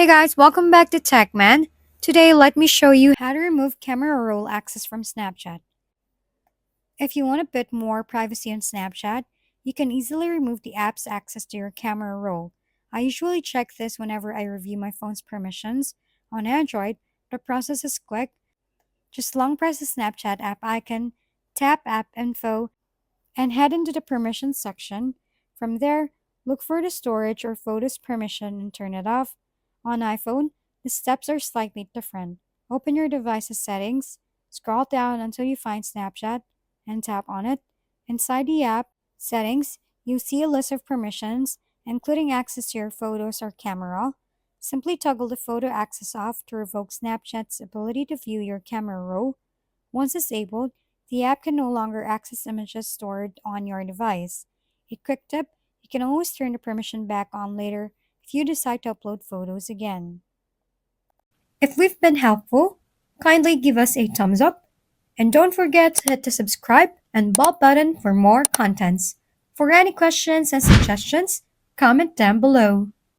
Hey guys, welcome back to TechMan. Today, let me show you how to remove camera roll access from Snapchat. If you want a bit more privacy on Snapchat, you can easily remove the app's access to your camera roll. I usually check this whenever I review my phone's permissions. On Android, the process is quick. Just long press the Snapchat app icon, tap App Info, and head into the permissions section. From there, look for the storage or photos permission and turn it off. On iPhone, the steps are slightly different. Open your device's settings, scroll down until you find Snapchat, and tap on it. Inside the app settings, you'll see a list of permissions, including access to your photos or camera. Simply toggle the photo access off to revoke Snapchat's ability to view your camera roll. Once disabled, the app can no longer access images stored on your device. A quick tip, you can always turn the permission back on later if you decide to upload photos again. If we've been helpful, kindly give us a thumbs up and don't forget to hit the subscribe and bell button for more contents. For any questions and suggestions, comment down below.